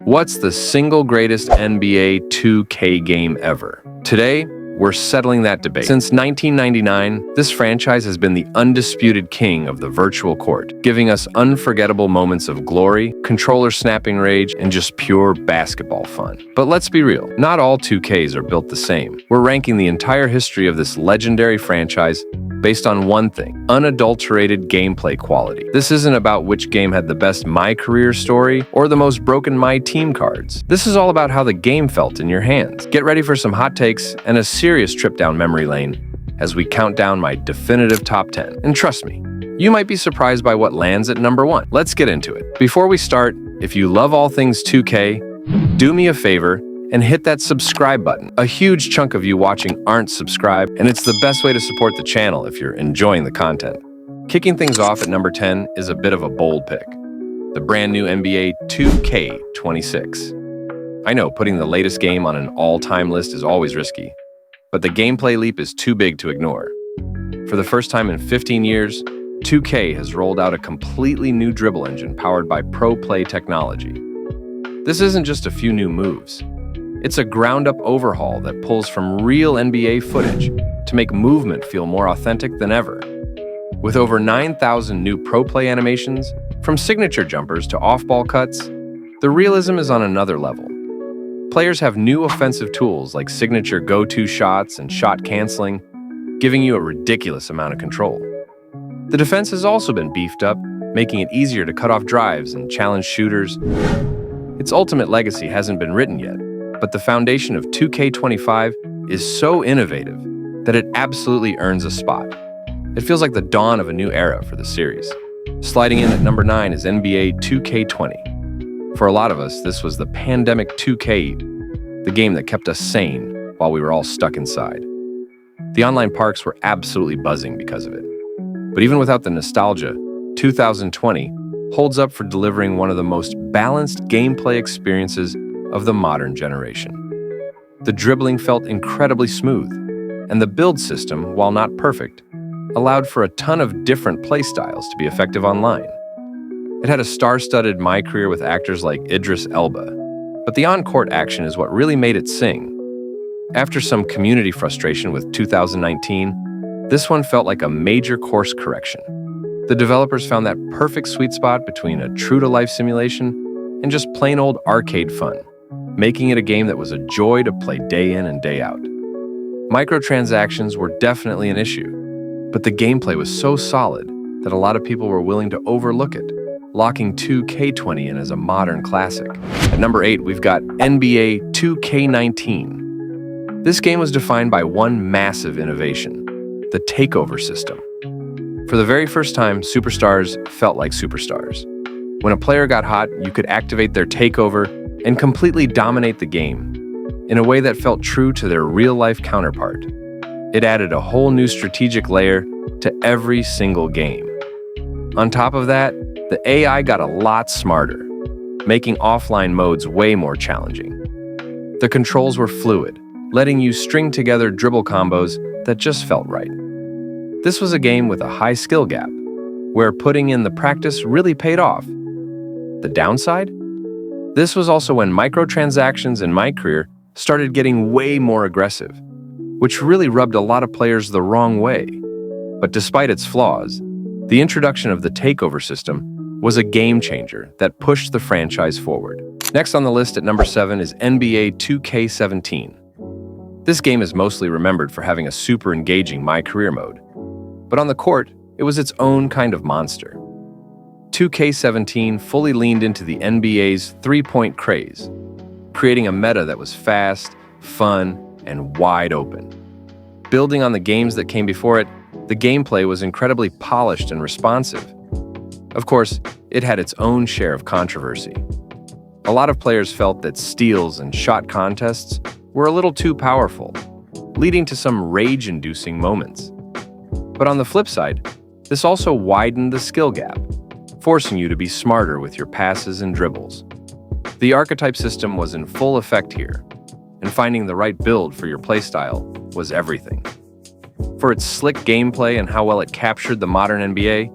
What's the single greatest NBA 2K game ever? Today, we're settling that debate. Since 1999, this franchise has been the undisputed king of the virtual court, giving us unforgettable moments of glory, controller snapping rage, and just pure basketball fun. But let's be real, not all 2Ks are built the same. We're ranking the entire history of this legendary franchise based on one thing: unadulterated gameplay quality. This isn't about which game had the best My Career story or the most broken My Team cards. This is all about how the game felt in your hands. Get ready for some hot takes and a serious trip down memory lane as we count down my definitive top 10. And trust me, you might be surprised by what lands at number 1. Let's get into it. Before we start, if you love all things 2K, do me a favor and hit that subscribe button. A huge chunk of you watching aren't subscribed, and it's the best way to support the channel if you're enjoying the content. Kicking things off at number 10 is a bit of a bold pick: the brand new NBA 2K26. I know putting the latest game on an all-time list is always risky, but the gameplay leap is too big to ignore. For the first time in 15 years, 2K has rolled out a completely new dribble engine powered by Pro Play technology. This isn't just a few new moves. It's a ground-up overhaul that pulls from real NBA footage to make movement feel more authentic than ever. With over 9,000 new Pro Play animations, from signature jumpers to off-ball cuts, the realism is on another level. Players have new offensive tools like signature go-to shots and shot canceling, giving you a ridiculous amount of control. The defense has also been beefed up, making it easier to cut off drives and challenge shooters. Its ultimate legacy hasn't been written yet, but the foundation of 2K25 is so innovative that it absolutely earns a spot. It feels like the dawn of a new era for the series. Sliding in at number 9 is NBA 2K20. For a lot of us, this was the pandemic 2K, the game that kept us sane while we were all stuck inside. The online parks were absolutely buzzing because of it. But even without the nostalgia, 2020 holds up for delivering one of the most balanced gameplay experiences of the modern generation. The dribbling felt incredibly smooth, and the build system, while not perfect, allowed for a ton of different playstyles to be effective online. It had a star-studded My Career with actors like 𝐬𝐿𝐵𝐵, but the on-court action is what really made it sing. After some community frustration with 2019, this one felt like a major course correction. The developers found that perfect sweet spot between a true-to-life simulation and just plain old arcade fun, making it a game that was a joy to play day in and day out. Microtransactions were definitely an issue, but the gameplay was so solid that a lot of people were willing to overlook it, locking 2K20 in as a modern classic. At number 8, we've got NBA 2K19. This game was defined by one massive innovation: the takeover system. For the very first time, superstars felt like superstars. When a player got hot, you could activate their takeover and completely dominate the game in a way that felt true to their real-life counterpart. It added a whole new strategic layer to every single game. On top of that, the AI got a lot smarter, making offline modes way more challenging. The controls were fluid, letting you string together dribble combos that just felt right. This was a game with a high skill gap, where putting in the practice really paid off. The downside? This was also when microtransactions in My Career started getting way more aggressive, which really rubbed a lot of players the wrong way. But despite its flaws, the introduction of the takeover system was a game changer that pushed the franchise forward. Next on the list at number 7 is NBA 2K17. This game is mostly remembered for having a super engaging My Career mode, but on the court, it was its own kind of monster. 2K17 fully leaned into the NBA's three-point craze, creating a meta that was fast, fun, and wide open. Building on the games that came before it, the gameplay was incredibly polished and responsive. Of course, it had its own share of controversy. A lot of players felt that steals and shot contests were a little too powerful, leading to some rage-inducing moments. But on the flip side, this also widened the skill gap, forcing you to be smarter with your passes and dribbles. The archetype system was in full effect here, and finding the right build for your playstyle was everything. For its slick gameplay and how well it captured the modern NBA,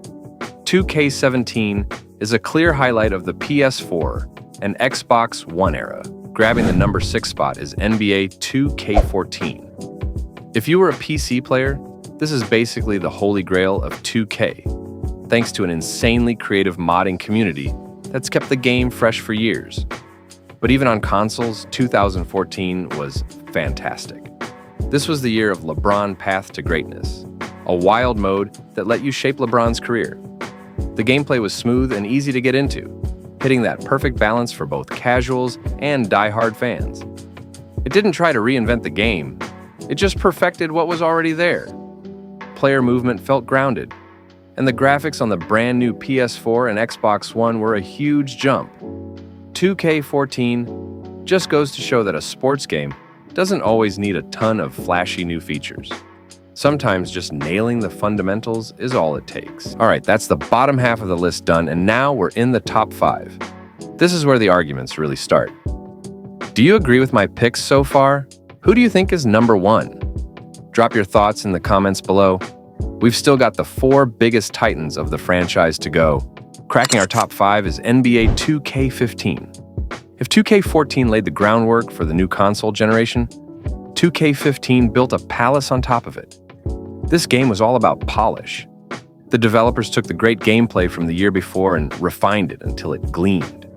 2K17 is a clear highlight of the PS4 and Xbox One era. Grabbing the number 6 spot is NBA 2K14. If you were a PC player, this is basically the holy grail of 2K, thanks to an insanely creative modding community that's kept the game fresh for years. But even on consoles, 2014 was fantastic. This was the year of LeBron Path to Greatness, a wild mode that let you shape LeBron's career. The gameplay was smooth and easy to get into, hitting that perfect balance for both casuals and die-hard fans. It didn't try to reinvent the game, it just perfected what was already there. Player movement felt grounded, and the graphics on the brand new PS4 and Xbox One were a huge jump. 2K14 just goes to show that a sports game doesn't always need a ton of flashy new features. Sometimes just nailing the fundamentals is all it takes. All right, that's the bottom half of the list done, and now we're in the top 5. This is where the arguments really start. Do you agree with my picks so far? Who do you think is number 1? Drop your thoughts in the comments below. We've still got the 4 biggest titans of the franchise to go. Cracking our top 5 is NBA 2K15. If 2K14 laid the groundwork for the new console generation, 2K15 built a palace on top of it. This game was all about polish. The developers took the great gameplay from the year before and refined it until it gleamed.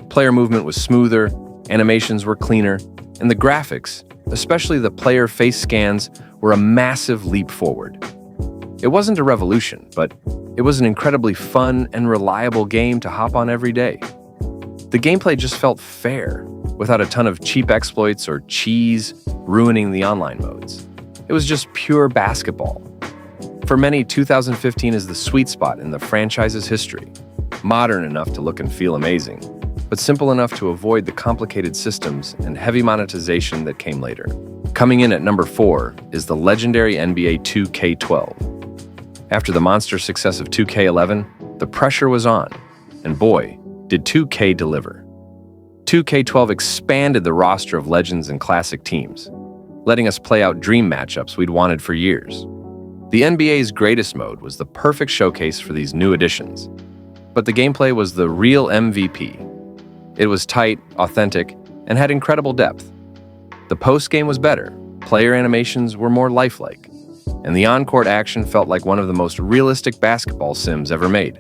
Player movement was smoother, animations were cleaner, and the graphics, especially the player face scans, were a massive leap forward. It wasn't a revolution, but it was an incredibly fun and reliable game to hop on every day. The gameplay just felt fair, without a ton of cheap exploits or cheese ruining the online modes. It was just pure basketball. For many, 2015 is the sweet spot in the franchise's history. Modern enough to look and feel amazing, but simple enough to avoid the complicated systems and heavy monetization that came later. Coming in at number 4 is the legendary NBA 2K12. After the monster success of 2K11, the pressure was on, and boy, did 2K deliver. 2K12 expanded the roster of legends and classic teams, letting us play out dream matchups we'd wanted for years. The NBA's greatest mode was the perfect showcase for these new additions, but the gameplay was the real MVP. It was tight, authentic, and had incredible depth. The post-game was better, player animations were more lifelike, and the on-court action felt like one of the most realistic basketball sims ever made.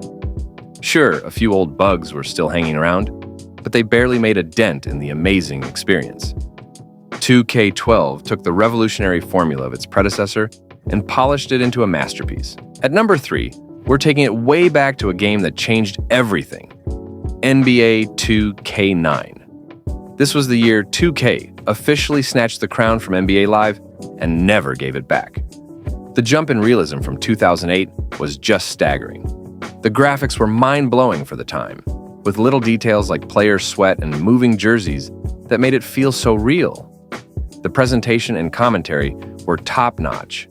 Sure, a few old bugs were still hanging around, but they barely made a dent in the amazing experience. 2K12 took the revolutionary formula of its predecessor and polished it into a masterpiece. At number 3, we're taking it way back to a game that changed everything, NBA 2K9. This was the year 2K officially snatched the crown from NBA Live and never gave it back. The jump in realism from 2008 was just staggering. The graphics were mind-blowing for the time, with little details like player sweat and moving jerseys that made it feel so real. The presentation and commentary were top-notch,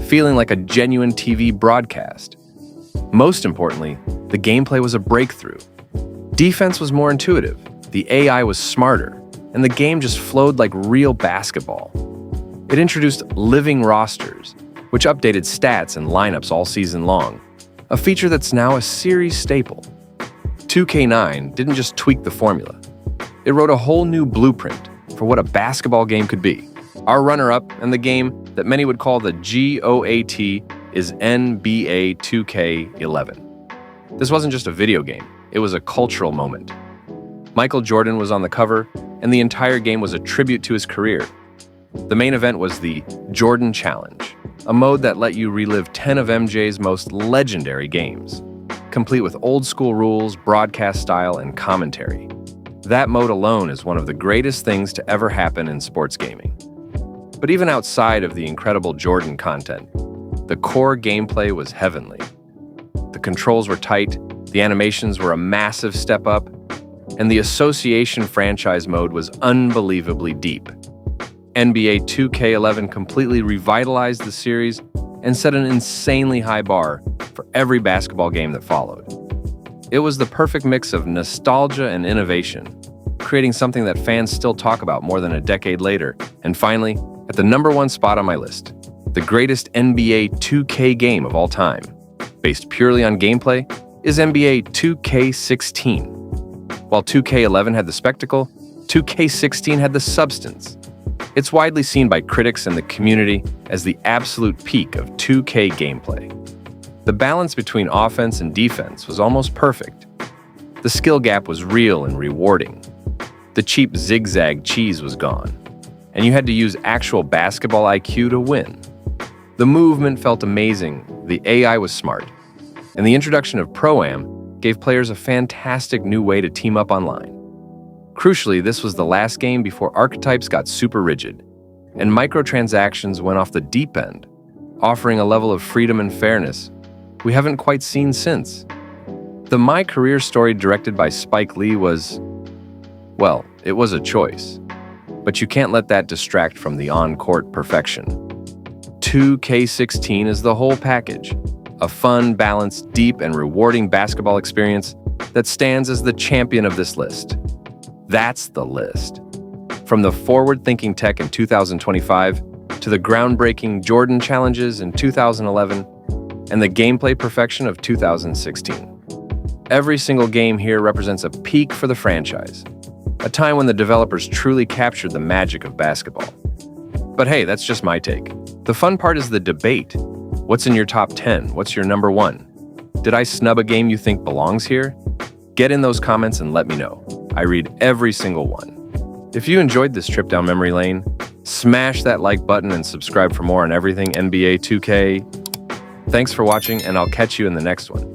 feeling like a genuine TV broadcast. Most importantly, the gameplay was a breakthrough. Defense was more intuitive, the AI was smarter, and the game just flowed like real basketball. It introduced living rosters, which updated stats and lineups all season long, a feature that's now a series staple. 2K9 didn't just tweak the formula. It wrote a whole new blueprint for what a basketball game could be. Our runner-up, and the game that many would call the GOAT, is NBA 2K11. This wasn't just a video game, it was a cultural moment. Michael Jordan was on the cover, and the entire game was a tribute to his career. The main event was the Jordan Challenge, a mode that let you relive 10 of MJ's most legendary games, complete with old-school rules, broadcast style, and commentary. That mode alone is one of the greatest things to ever happen in sports gaming. But even outside of the incredible Jordan content, the core gameplay was heavenly. The controls were tight, the animations were a massive step up, and the association franchise mode was unbelievably deep. NBA 2K11 completely revitalized the series and set an insanely high bar for every basketball game that followed. It was the perfect mix of nostalgia and innovation, creating something that fans still talk about more than a decade later. And finally, at the number 1 spot on my list, the greatest NBA 2K game of all time, based purely on gameplay, is NBA 2K16. While 2K11 had the spectacle, 2K16 had the substance. It's widely seen by critics and the community as the absolute peak of 2K gameplay. The balance between offense and defense was almost perfect. The skill gap was real and rewarding. The cheap zigzag cheese was gone, and you had to use actual basketball IQ to win. The movement felt amazing, the AI was smart, and the introduction of Pro-Am gave players a fantastic new way to team up online. Crucially, this was the last game before archetypes got super rigid, and microtransactions went off the deep end, offering a level of freedom and fairness we haven't quite seen since. The My Career story directed by Spike Lee was, well, it was a choice, but you can't let that distract from the on-court perfection. 2K16 is the whole package, a fun, balanced, deep, and rewarding basketball experience that stands as the champion of this list. That's the list. From the forward-thinking tech in 2025 to the groundbreaking Jordan challenges in 2011 and the gameplay perfection of 2016. Every single game here represents a peak for the franchise, a time when the developers truly captured the magic of basketball. But hey, that's just my take. The fun part is the debate. What's in your top 10? What's your number 1? Did I snub a game you think belongs here? Get in those comments and let me know. I read every single one. If you enjoyed this trip down memory lane, smash that like button and subscribe for more on everything NBA 2K. Thanks for watching, and I'll catch you in the next one.